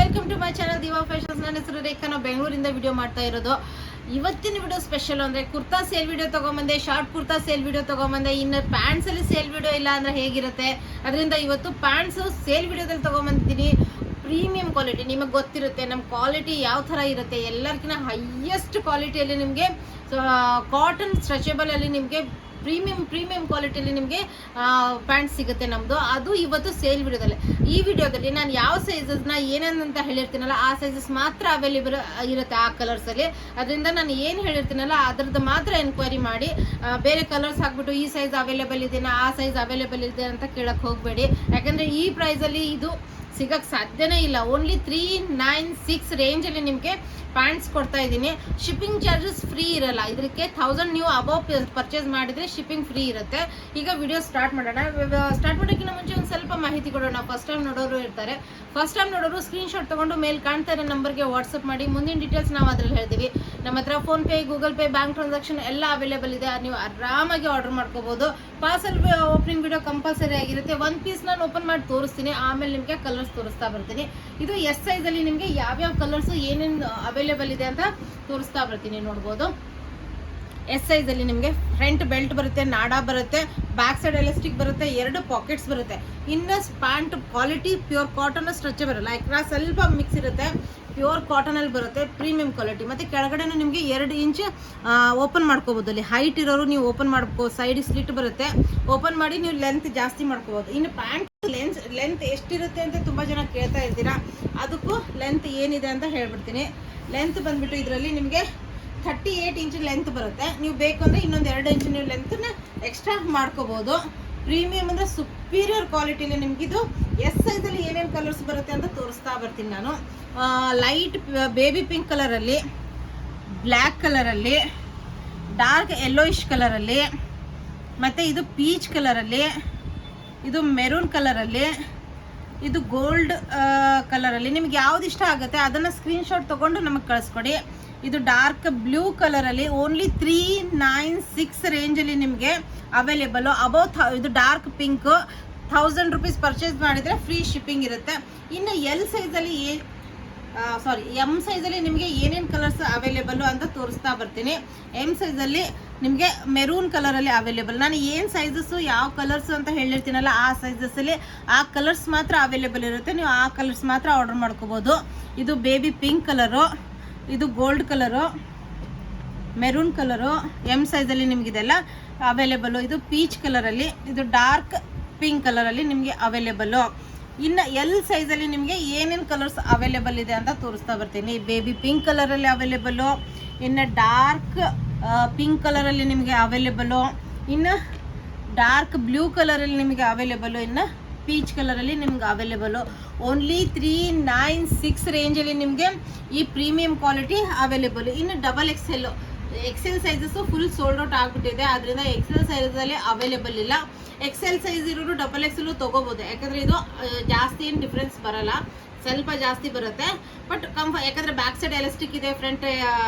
Welcome to my channel Diva Fashions. ನನ್ನ ಹೆಸರು ರೇಖಾ. ನಾವು ಬೆಂಗಳೂರಿಂದ ವಿಡಿಯೋ ಮಾಡ್ತಾ ಇರೋದು. ಇವತ್ತಿನ ವಿಡಿಯೋ ಸ್ಪೆಷಲ್ ಅಂದರೆ ಕುರ್ತಾ ಸೇಲ್ ವಿಡಿಯೋ ತೊಗೊಂಬಂದೆ, ಶಾರ್ಟ್ ಕುರ್ತಾ ಸೇಲ್ ವಿಡಿಯೋ ತೊಗೊಂಬಂದೆ. ಇನ್ನು ಪ್ಯಾಂಟ್ಸಲ್ಲಿ ಸೇಲ್ ವಿಡಿಯೋ ಇಲ್ಲ ಅಂದರೆ ಹೇಗಿರುತ್ತೆ, ಅದರಿಂದ ಇವತ್ತು ಪ್ಯಾಂಟ್ಸು ಸೇಲ್ ವಿಡಿಯೋದಲ್ಲಿ ತೊಗೊಂಬಂದಿದ್ದೀನಿ. ಪ್ರೀಮಿಯಂ ಕ್ವಾಲಿಟಿ, ನಿಮಗೆ ಗೊತ್ತಿರುತ್ತೆ ನಮ್ಮ ಕ್ವಾಲಿಟಿ ಯಾವ ಥರ ಇರುತ್ತೆ. ಎಲ್ಲರಿಗಿಂತ ಹೈಯೆಸ್ಟ್ ಕ್ವಾಲಿಟಿಯಲ್ಲಿ ನಿಮಗೆ ಕಾಟನ್ ಸ್ಟ್ರೆಚಬಲಲ್ಲಿ ನಿಮಗೆ ಪ್ರೀಮಿಯಂ ಕ್ವಾಲಿಟಿಯಲ್ಲಿ ನಿಮಗೆ ಪ್ಯಾಂಟ್ ಸಿಗುತ್ತೆ ನಮ್ಮದು. ಅದು ಇವತ್ತು ಸೇಲ್ ವಿಡಿಯೋದಲ್ಲಿ. ಈ ವಿಡಿಯೋದಲ್ಲಿ ನಾನು ಯಾವ ಸೈಜಸ್ನ ಏನೇನಂತ ಹೇಳಿರ್ತೀನಲ್ಲ ಆ ಸೈಜಸ್ ಮಾತ್ರ ಅವೈಲೇಬಲ್ ಇರುತ್ತೆ ಆ ಕಲರ್ಸಲ್ಲಿ. ಅದರಿಂದ ನಾನು ಏನು ಹೇಳಿರ್ತೀನಲ್ಲ ಅದರದ್ದು ಮಾತ್ರ ಎನ್ಕ್ವೈರಿ ಮಾಡಿ, ಬೇರೆ ಕಲರ್ಸ್ ಹಾಕ್ಬಿಟ್ಟು ಈ ಸೈಜ್ ಅವೈಲೇಬಲ್ ಇದೆಯಾ ಆ ಸೈಜ್ ಅವೈಲೇಬಲ್ ಇದೆ ಅಂತ ಕೇಳಕ್ಕೆ ಹೋಗಬೇಡಿ. ಯಾಕಂದರೆ ಈ ಪ್ರೈಸಲ್ಲಿ ಇದು ಸಿಗಕ್ಕೆ ಸಾಧ್ಯನೇ ಇಲ್ಲ. ಓನ್ಲಿ 396 ರೇಂಜಲ್ಲಿ ನಿಮಗೆ ಪ್ಯಾಂಟ್ಸ್ ಕೊಡ್ತಾ ಇದ್ದೀನಿ. ಶಿಪ್ಪಿಂಗ್ ಚಾರ್ಜಸ್ ಫ್ರೀ ಇರಲ್ಲ. ಇದಕ್ಕೆ 1000 ನೀವು ಅಬೌವ್ ಪರ್ಚೇಸ್ ಮಾಡಿದರೆ ಶಿಪ್ಪಿಂಗ್ ಫ್ರೀ ಇರುತ್ತೆ. ಈಗ ವಿಡಿಯೋ ಸ್ಟಾರ್ಟ್ ಮಾಡೋಣ. ಸ್ಟಾರ್ಟ್ ಮಾಡೋಕ್ಕಿಂತ ಮುಂಚೆ ಒಂದು ಸ್ವಲ್ಪ ಮಾಹಿತಿ ಕೊಡೋಣ. ಫಸ್ಟ್ ಟೈಮ್ ನೋಡೋರು ಇರ್ತಾರೆ. ಫಸ್ಟ್ ಟೈಮ್ ನೋಡೋರು ಸ್ಕ್ರೀನ್ಶಾಟ್ ತೊಗೊಂಡು ಮೇಲೆ ಕಾಣ್ತಾ ಇರೋ ನಂಬರ್ಗೆ ವಾಟ್ಸಪ್ ಮಾಡಿ. ಮುಂದಿನ ಡೀಟೇಲ್ಸ್ ನಾವು ಅದರಲ್ಲಿ ಹೇಳ್ತೀವಿ. ನಮ್ಮ ಹತ್ರ PhonePe, Google pay, bank transaction ಎಲ್ಲ ಅವೈಲೇಬಲ್ ಇದೆ. ನೀವು ಆರಾಮಾಗಿ ಆರ್ಡರ್ ಮಾಡ್ಕೋಬೋದು. ಪಾರ್ಸಲ್ ಓಪನಿಂಗ್ ವಿಡಿಯೋ ಕಂಪಲ್ಸರಿ ಆಗಿರುತ್ತೆ. ಒಂದು ಪೀಸ್ ನಾನು ಓಪನ್ ಮಾಡಿ ತೋರಿಸ್ತೀನಿ, ಆಮೇಲೆ ನಿಮಗೆ ಕಲರ್ಸ್ ತೋರಿಸ್ತಾ ಬರ್ತೀನಿ. ಇದು ಎಸ್ ಸೈಜಲ್ಲಿ ನಿಮಗೆ ಯಾವ್ಯಾವ ಕಲರ್ಸು ಏನೇನು ಅವೈಲೇಬಲ್ ಇದೆ ಅಂತ ತೋರಿಸ್ತಾ ಬರ್ತೀನಿ. ನೋಡ್ಬೋದು, ಎಸ್ ಸೈಜಲ್ಲಿ ನಿಮಗೆ ಫ್ರಂಟ್ ಬೆಲ್ಟ್ ಬರುತ್ತೆ, ನಾಡಾ ಬರುತ್ತೆ, ಬ್ಯಾಕ್ ಸೈಡ್ ಎಲಾಸ್ಟಿಕ್ ಬರುತ್ತೆ, 2 ಪಾಕೆಟ್ಸ್ ಬರುತ್ತೆ. ಇನ್ನು pant quality pure cotton stretchable ಬರಲ್ಲ, ಯಾಕಂದ್ರೆ ಸ್ವಲ್ಪ ಮಿಕ್ಸ್ ಇರುತ್ತೆ. ಪ್ಯೂರ್ ಕಾಟನಲ್ಲಿ ಬರುತ್ತೆ, ಪ್ರೀಮಿಯಂ ಕ್ವಾಲಿಟಿ. ಮತ್ತು ಕೆಳಗಡೆನೂ ನಿಮಗೆ 2 ಇಂಚ್ ಓಪನ್ ಮಾಡ್ಕೋಬೋದು. ಅಲ್ಲಿ ಹೈಟ್ ಇರೋರು ನೀವು ಓಪನ್ ಮಾಡ್ಕೋಬೋದು. ಸೈಡ್ ಸ್ಲಿಟ್ ಬರುತ್ತೆ, ಓಪನ್ ಮಾಡಿ ನೀವು ಲೆಂತ್ ಜಾಸ್ತಿ ಮಾಡ್ಕೋಬೋದು. ಇನ್ನು ಪ್ಯಾಂಟ್ ಲೆಂತ್ ಎಷ್ಟಿರುತ್ತೆ ಅಂತ ತುಂಬ ಜನ ಕೇಳ್ತಾ ಇರ್ತೀರಾ. ಅದಕ್ಕೂ ಲೆಂತ್ ಏನಿದೆ ಅಂತ ಹೇಳ್ಬಿಡ್ತೀನಿ. ಲೆಂತ್ ಬಂದುಬಿಟ್ಟು ಇದರಲ್ಲಿ ನಿಮಗೆ 38 ಇಂಚ್ ಲೆಂತ್ ಬರುತ್ತೆ. ನೀವು ಬೇಕು ಅಂದರೆ ಇನ್ನೊಂದು 2 ಇಂಚ್ ನೀವು ಲೆಂತನ್ನ ಎಕ್ಸ್ಟ್ರಾ ಮಾಡ್ಕೋಬೋದು. ಪ್ರೀಮಿಯಂ ಅಂದರೆ ಸುಪೀರಿಯರ್ ಕ್ವಾಲಿಟಿಲಿ ನಿಮಗಿದು ಎಸ್ ಸೈಜಲ್ಲಿ ಏನೇನು ಕಲರ್ಸ್ ಬರುತ್ತೆ ಅಂತ ತೋರಿಸ್ತಾ ಬರ್ತೀನಿ ನಾನು. ಲೈಟ್ ಬೇಬಿ ಪಿಂಕ್ ಕಲರಲ್ಲಿ, ಬ್ಲ್ಯಾಕ್ ಕಲರಲ್ಲಿ, ಡಾರ್ಕ್ ಯೆಲ್ಲೋಯಿಶ್ ಕಲರಲ್ಲಿ, ಮತ್ತು ಇದು ಪೀಚ್ ಕಲರಲ್ಲಿ, ಇದು ಮೆರೂನ್ ಕಲರಲ್ಲಿ, ಇದು ಗೋಲ್ಡ್ ಕಲರಲ್ಲಿ. ನಿಮ್ಗೆ ಯಾವ್ದು ಇಷ್ಟ ಆಗುತ್ತೆ ಅದನ್ನು ಸ್ಕ್ರೀನ್ಶಾಟ್ ತೊಗೊಂಡು ನಮಗೆ ಕಳಿಸ್ಕೊಡಿ. ಇದು ಡಾರ್ಕ್ ಬ್ಲೂ ಕಲರಲ್ಲಿ ಓನ್ಲಿ 396 ರೇಂಜಲ್ಲಿ ನಿಮಗೆ ಅವೈಲೇಬಲು. ಇದು ಡಾರ್ಕ್ ಪಿಂಕ್ 1000 ರುಪೀಸ್ ಪರ್ಚೇಸ್ ಮಾಡಿದರೆ ಫ್ರೀ ಶಿಪ್ಪಿಂಗ್ ಇರುತ್ತೆ. ಇನ್ನು ಎಮ್ ಸೈಜಲ್ಲಿ ನಿಮಗೆ ಏನೇನು ಕಲರ್ಸ್ ಅವೈಲೇಬಲ್ಲು ಅಂತ ತೋರಿಸ್ತಾ ಬರ್ತೀನಿ. ಎಮ್ ಸೈಜಲ್ಲಿ ನಿಮಗೆ ಮೆರೂನ್ ಕಲರಲ್ಲಿ ಅವೈಲೇಬಲ್. ನಾನು ಏನು ಸೈಜಸ್ಸು ಯಾವ ಕಲರ್ಸು ಅಂತ ಹೇಳಿರ್ತೀನಲ್ಲ ಆ ಸೈಜಸ್ಸಲ್ಲಿ ಆ ಕಲರ್ಸ್ ಮಾತ್ರ ಅವೈಲೇಬಲ್ ಇರುತ್ತೆ. ನೀವು ಆ ಕಲರ್ಸ್ ಮಾತ್ರ ಆರ್ಡರ್ ಮಾಡ್ಕೋಬೋದು. ಇದು ಬೇಬಿ ಪಿಂಕ್ ಕಲರು, ಇದು gold colour, maroon colour, M ಸೈಜಲ್ಲಿ ನಿಮಗಿದೆಲ್ಲ ಅವೈಲೇಬಲ್ಲು. ಇದು ಪೀಚ್ ಕಲರಲ್ಲಿ, ಇದು ಡಾರ್ಕ್ ಪಿಂಕ್ ಕಲರಲ್ಲಿ ನಿಮಗೆ ಅವೈಲೇಬಲ್ಲು. ಇನ್ನು ಎಲ್ ಸೈಜಲ್ಲಿ ನಿಮಗೆ ಏನೇನು ಕಲರ್ಸ್ ಅವೈಲೇಬಲ್ ಇದೆ ಅಂತ ತೋರಿಸ್ತಾ ಬರ್ತೀನಿ. ಬೇಬಿ ಪಿಂಕ್ ಕಲರಲ್ಲಿ ಅವೈಲೇಬಲ್ಲು, ಇನ್ನು ಡಾರ್ಕ್ ಪಿಂಕ್ ಕಲರಲ್ಲಿ ನಿಮಗೆ ಅವೈಲೇಬಲ್ಲು, ಇನ್ನು ಡಾರ್ಕ್ ಬ್ಲೂ ಕಲರಲ್ಲಿ ನಿಮಗೆ ಅವೈಲೇಬಲ್ಲು, ಇನ್ನು ಪೀಚ್ ಕಲರಲ್ಲಿ ನಿಮ್ಗೆ ಅವೈಲೇಬಲ್ಲು. ಓನ್ಲಿ 396 ರೇಂಜಲ್ಲಿ ನಿಮಗೆ ಈ ಪ್ರೀಮಿಯಂ ಕ್ವಾಲಿಟಿ ಅವೈಲೇಬಲ್ಲು. ಇನ್ನು double XL sizes full sold out ಆಗಿಬಿಟ್ಟಿದೆ. ಅದರಿಂದ ಎಕ್ಸೆಲ್ ಸೈಜಲ್ಲಿ ಅವೈಲೇಬಲ್ ಇಲ್ಲ. ಎಕ್ಸೆಲ್ ಸೈಜ್ ಇರೋರು ಡಬಲ್ ಎಕ್ಸೆಲ್ಲು ತೊಗೋಬೋದು. ಯಾಕಂದರೆ ಇದು ಜಾಸ್ತಿ ಏನು ಡಿಫ್ರೆನ್ಸ್ ಬರೋಲ್ಲ, ಸ್ವಲ್ಪ ಜಾಸ್ತಿ ಬರುತ್ತೆ. ಬಟ್ ಯಾಕಂದರೆ ಬ್ಯಾಕ್ ಸೈಡ್ ಎಲಾಸ್ಟಿಕ್ ಇದೆ, ಫ್ರಂಟ್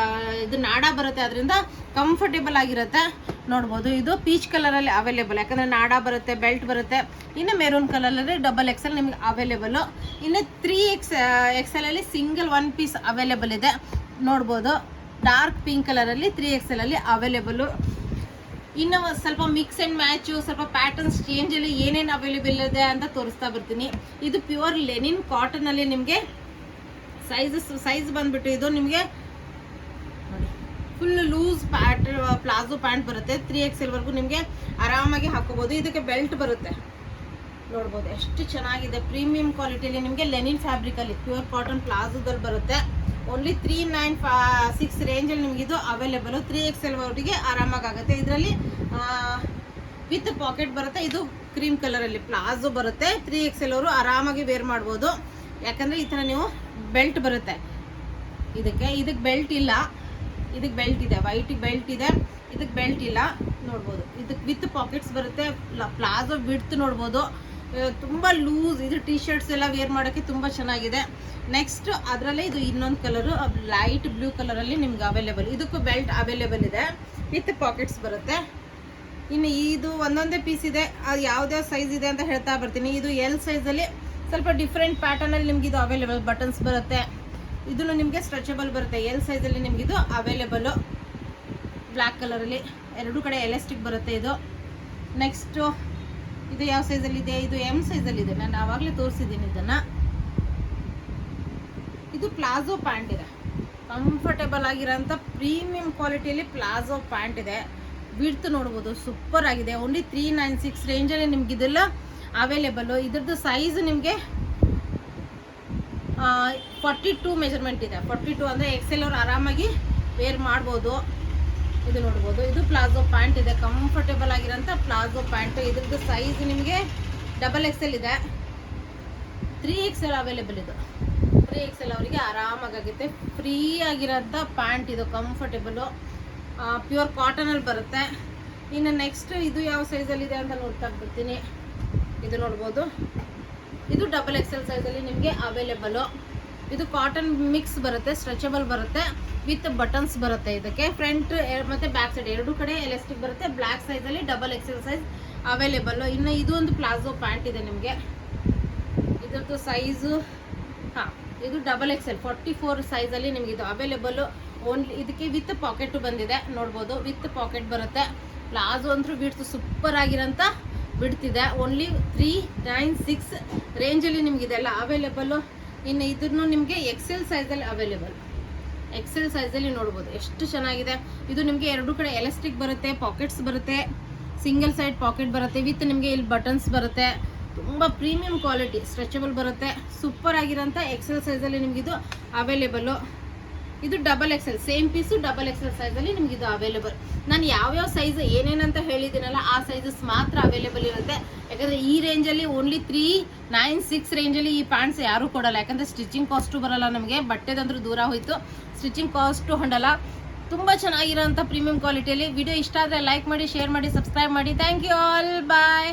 ಇದು ನಾಡಾ ಬರುತ್ತೆ, ಅದರಿಂದ ಕಂಫರ್ಟೇಬಲ್ ಆಗಿರುತ್ತೆ. ನೋಡ್ಬೋದು, ಇದು ಪೀಚ್ ಕಲರಲ್ಲಿ ಅವೈಲೇಬಲ್. ಯಾಕಂದರೆ ನಾಡಾ ಬರುತ್ತೆ, ಬೆಲ್ಟ್ ಬರುತ್ತೆ. ಇನ್ನು ಮೆರೂನ್ ಕಲರಲ್ಲಿ ಡಬಲ್ ಎಕ್ಸೆಲ್ ನಿಮಗೆ ಅವೈಲೇಬಲ್ಲು. ಇನ್ನು 3XLಲ್ಲಿ ಸಿಂಗಲ್ 1 ಪೀಸ್ ಅವೈಲೇಬಲ್ ಇದೆ. ನೋಡ್ಬೋದು, ಡಾರ್ಕ್ ಪಿಂಕ್ ಕಲರಲ್ಲಿ 3XLಲ್ಲಿ ಅವೈಲೇಬಲ್ಲು. ಇನ್ನು ಸ್ವಲ್ಪ ಮಿಕ್ಸ್ ಆ್ಯಂಡ್ ಮ್ಯಾಚು, ಸ್ವಲ್ಪ ಪ್ಯಾಟರ್ನ್ಸ್ ಚೇಂಜಲ್ಲಿ ಏನೇನು ಅವೈಲೇಬಲ್ ಇದೆ ಅಂತ ತೋರಿಸ್ತಾ ಬರ್ತೀನಿ. ಇದು ಪ್ಯೂರ್ ಲೆನಿನ್ ಕಾಟನಲ್ಲಿ ನಿಮಗೆ ಸೈಜ್ ಬಂದುಬಿಟ್ಟು ಇದು ನಿಮಗೆ ನೋಡಿ ಫುಲ್ ಲೂಸ್ ಪ್ಲಾಜೋ ಪ್ಯಾಂಟ್ ಬರುತ್ತೆ. 3XLವರೆಗೂ ನಿಮಗೆ ಆರಾಮಾಗಿ ಹಾಕೋಬೋದು. ಇದಕ್ಕೆ ಬೆಲ್ಟ್ ಬರುತ್ತೆ. ನೋಡ್ಬೋದು ಎಷ್ಟು ಚೆನ್ನಾಗಿದೆ. ಪ್ರೀಮಿಯಂ ಕ್ವಾಲಿಟಿಯಲ್ಲಿ ನಿಮಗೆ ಲೆನಿನ್ ಫ್ಯಾಬ್ರಿಕಲ್ಲಿ ಪ್ಯೂರ್ ಕಾಟನ್ ಪ್ಲಾಜೋದಲ್ಲಿ ಬರುತ್ತೆ. ಓನ್ಲಿ 396 ರೇಂಜಲ್ಲಿ ನಿಮಗಿದು ಅವೈಲೇಬಲು. 3XLವರೆಗೆ ಆರಾಮಾಗುತ್ತೆ. ಇದರಲ್ಲಿ ವಿತ್ ಪಾಕೆಟ್ ಬರುತ್ತೆ. ಇದು ಕ್ರೀಮ್ ಕಲರಲ್ಲಿ ಪ್ಲಾಜೋ ಬರುತ್ತೆ. 3XL ಅವರು ಆರಾಮಾಗಿ ವೇರ್ ಮಾಡ್ಬೋದು. ಯಾಕಂದರೆ ಈ ಥರ ನೀವು ಬೆಲ್ಟ್ ಬರುತ್ತೆ. ಇದಕ್ಕೆ ಬೆಲ್ಟ್ ಇಲ್ಲ, ಇದಕ್ಕೆ ಬೆಲ್ಟ್ ಇದೆ. ವೈಟಿಗೆ ಬೆಲ್ಟ್ ಇದೆ, ಇದಕ್ಕೆ ಬೆಲ್ಟ್ ಇಲ್ಲ. ನೋಡ್ಬೋದು, ಇದಕ್ಕೆ ವಿತ್ ಪಾಕೆಟ್ಸ್ ಬರುತ್ತೆ. ಪ್ಲಾಜೋ ವಿಡ್ತ್ ನೋಡ್ಬೋದು, ತುಂಬ ಲೂಸ್. ಇದು ಟೀ ಶರ್ಟ್ಸ್ ಎಲ್ಲ ವೇರ್ ಮಾಡೋಕ್ಕೆ ತುಂಬ ಚೆನ್ನಾಗಿದೆ. ನೆಕ್ಸ್ಟ್ ಅದರಲ್ಲೇ ಇದು ಇನ್ನೊಂದು ಕಲರು ಲೈಟ್ ಬ್ಲೂ ಕಲರಲ್ಲಿ ನಿಮ್ಗೆ ಅವೈಲೇಬಲ್. ಇದಕ್ಕೂ ಬೆಲ್ಟ್ ಅವೈಲೇಬಲ್ ಇದೆ, ವಿತ್ ಪಾಕೆಟ್ಸ್ ಬರುತ್ತೆ. ಇನ್ನು ಇದು ಒಂದೊಂದೇ ಪೀಸ್ ಇದೆ. ಅದು ಯಾವ್ದಾವ ಸೈಜ್ ಇದೆ ಅಂತ ಹೇಳ್ತಾ ಬರ್ತೀನಿ. ಇದು ಎಲ್ ಸೈಜಲ್ಲಿ ಸ್ವಲ್ಪ ಡಿಫ್ರೆಂಟ್ ಪ್ಯಾಟರ್ನಲ್ಲಿ ನಿಮ್ಗೆ ಇದು ಅವೈಲೇಬಲ್. ಬಟನ್ಸ್ ಬರುತ್ತೆ, ಇದನ್ನು ನಿಮಗೆ ಸ್ಟ್ರೆಚಬಲ್ ಬರುತ್ತೆ. ಎಲ್ ಸೈಜಲ್ಲಿ ನಿಮಗಿದು ಅವೈಲೇಬಲು. ಬ್ಲ್ಯಾಕ್ ಕಲರಲ್ಲಿ ಎರಡೂ ಕಡೆ ಎಲಾಸ್ಟಿಕ್ ಬರುತ್ತೆ ಇದು. ನೆಕ್ಸ್ಟು ಇದು ಯಾವ ಸೈಜಲ್ಲಿದೆ? ಇದು ಎಮ್ ಸೈಜಲ್ಲಿದೆ. ನಾನು ಆವಾಗಲೇ ತೋರಿಸಿದ್ದೀನಿ ಇದನ್ನು. ಇದು ಪ್ಲಾಜೋ ಪ್ಯಾಂಟ್ ಇದೆ, ಕಂಫರ್ಟೇಬಲ್ ಆಗಿರೋಂಥ ಪ್ರೀಮಿಯಂ ಕ್ವಾಲಿಟಿಯಲ್ಲಿ ಪ್ಲಾಜೋ ಪ್ಯಾಂಟ್ ಇದೆ. ವಿಡ್ತ್ ನೋಡ್ಬೋದು, ಸೂಪರ್ ಆಗಿದೆ. ಓನ್ಲಿ 396 ರೇಂಜಲ್ಲಿ ನಿಮ್ಗೆ ಇದೆಲ್ಲ ಅವೈಲೇಬಲು. ಇದ್ರದ್ದು ಸೈಜ್ ನಿಮಗೆ 42 ಮೆಜರ್ಮೆಂಟ್ ಇದೆ. 42 ಅಂದರೆ ಎಕ್ಸೆಲ್ ಅವ್ರು ಆರಾಮಾಗಿ ವೇರ್ ಮಾಡ್ಬೋದು. ಇದು ನೋಡ್ಬೋದು, ಇದು ಪ್ಲಾಜೋ ಪ್ಯಾಂಟ್ ಇದೆ, ಕಂಫರ್ಟೇಬಲ್ ಆಗಿರೋಂಥ ಪ್ಲಾಜೋ ಪ್ಯಾಂಟ್. ಇದ್ರದ್ದು ಸೈಜ್ ನಿಮಗೆ XXL ಇದೆ, 3XL ಅವೈಲೇಬಲ್. ಇದು 3XL ಅವರಿಗೆ ಆರಾಮಾಗುತ್ತೆ. ಫ್ರೀ ಆಗಿರೋಂಥ ಪ್ಯಾಂಟ್ ಇದು, ಕಂಫರ್ಟೇಬಲು, ಪ್ಯೂರ್ ಕಾಟನಲ್ಲಿ ಬರುತ್ತೆ. ಇನ್ನು ನೆಕ್ಸ್ಟ್ ಇದು ಯಾವ ಸೈಜಲ್ಲಿದೆ ಅಂತ ನೋಡ್ತಾ ಬರ್ತೀನಿ. ಇದು ನೋಡ್ಬೋದು, ಇದು XXL ಸೈಜಲ್ಲಿ ನಿಮಗೆ ಅವೈಲೇಬಲು. ಇದು ಕಾಟನ್ ಮಿಕ್ಸ್ ಬರುತ್ತೆ, ಸ್ಟ್ರೆಚಬಲ್ ಬರುತ್ತೆ, ವಿತ್ ಬಟನ್ಸ್ ಬರುತ್ತೆ. ಇದಕ್ಕೆ ಫ್ರಂಟ್ ಮತ್ತು ಬ್ಯಾಕ್ ಸೈಡ್ ಎರಡೂ ಕಡೆ ಎಲಾಸ್ಟಿಕ್ ಬರುತ್ತೆ. ಬ್ಲ್ಯಾಕ್ ಸೈಜಲ್ಲಿ XXL ಸೈಜ್ ಅವೈಲೇಬಲ್ಲು. ಇನ್ನು ಇದು ಒಂದು ಪ್ಲಾಜೋ ಪ್ಯಾಂಟ್ ಇದೆ ನಿಮಗೆ. ಇದ್ರದ್ದು ಸೈಜು ಇದು XXL 44 ಸೈಜಲ್ಲಿ ನಿಮ್ಗೆ ಇದು ಅವೈಲೇಬಲ್ಲು. ಓನ್ಲಿ ಇದಕ್ಕೆ ವಿತ್ ಪಾಕೆಟು ಬಂದಿದೆ, ನೋಡ್ಬೋದು, ವಿತ್ ಪಾಕೆಟ್ ಬರುತ್ತೆ. ಪ್ಲಾಜೋ ಅಂತೂ ಬಿಡ್ತು, ಸೂಪರ್ ಆಗಿರೋಂಥ ಬಿಡ್ತಿದೆ. ಓನ್ಲಿ 396 ರೇಂಜಲ್ಲಿ ನಿಮ್ಗೆ ಇದೆಲ್ಲ ಅವೈಲೇಬಲ್ಲು. ಇನ್ನು ಇದನ್ನು ನಿಮಗೆ XL ಸೈಜಲ್ಲಿ ಅವೈಲೇಬಲ್. XL ಸೈಜಲ್ಲಿ ನೋಡ್ಬೋದು ಎಷ್ಟು ಚೆನ್ನಾಗಿದೆ. ಇದು ನಿಮಗೆ ಎರಡೂ ಕಡೆ ಎಲಾಸ್ಟಿಕ್ ಬರುತ್ತೆ, ಪಾಕೆಟ್ಸ್ ಬರುತ್ತೆ, ಸಿಂಗಲ್ ಸೈಡ್ ಪಾಕೆಟ್ ಬರುತ್ತೆ, ವಿತ್ ನಿಮಗೆ ಇಲ್ಲಿ ಬಟನ್ಸ್ ಬರುತ್ತೆ. ತುಂಬ ಪ್ರೀಮಿಯಂ ಕ್ವಾಲಿಟಿ, ಸ್ಟ್ರೆಚಬಲ್ ಬರುತ್ತೆ, ಸೂಪರ್ ಆಗಿರೋಂಥ XL ಸೈಜಲ್ಲಿ ನಿಮಗಿದು ಅವೈಲೇಬಲ್ಲು. ಇದು XXL ಸೇಮ್ ಪೀಸು XXL ಸೈಜಲ್ಲಿ ನಿಮ್ಗೆ ಇದು ಅವೈಲೇಬಲ್. ನಾನು ಯಾವ್ಯಾವ ಸೈಜ್ ಏನೇನಂತ ಹೇಳಿದ್ದೀನಲ್ಲ ಆ ಸೈಜಸ್ ಮಾತ್ರ ಅವೈಲೇಬಲ್ ಇರುತ್ತೆ. ಯಾಕಂದರೆ ಈ ರೇಂಜಲ್ಲಿ ಓನ್ಲಿ 396 ರೇಂಜಲ್ಲಿ ಈ ಪ್ಯಾಂಟ್ಸ್ ಯಾರೂ ಕೊಡಲ್ಲ. ಯಾಕಂದರೆ ಸ್ಟಿಚಿಂಗ್ ಕಾಸ್ಟು ಬರಲ್ಲ ನಮಗೆ, ಬಟ್ಟೆದಂದ್ರೂ ದೂರ ಹೋಯಿತು, ಸ್ಟಿಚಿಂಗ್ ಕಾಸ್ಟು ಹೊಂಡಲ್ಲ. ತುಂಬ ಚೆನ್ನಾಗಿರೋಂಥ ಪ್ರೀಮಿಯಂ ಕ್ವಾಲಿಟಿಯಲ್ಲಿ. ವಿಡಿಯೋ ಇಷ್ಟ ಆದರೆ ಲೈಕ್ ಮಾಡಿ, ಶೇರ್ ಮಾಡಿ, ಸಬ್ಸ್ಕ್ರೈಬ್ ಮಾಡಿ. Thank you all, bye.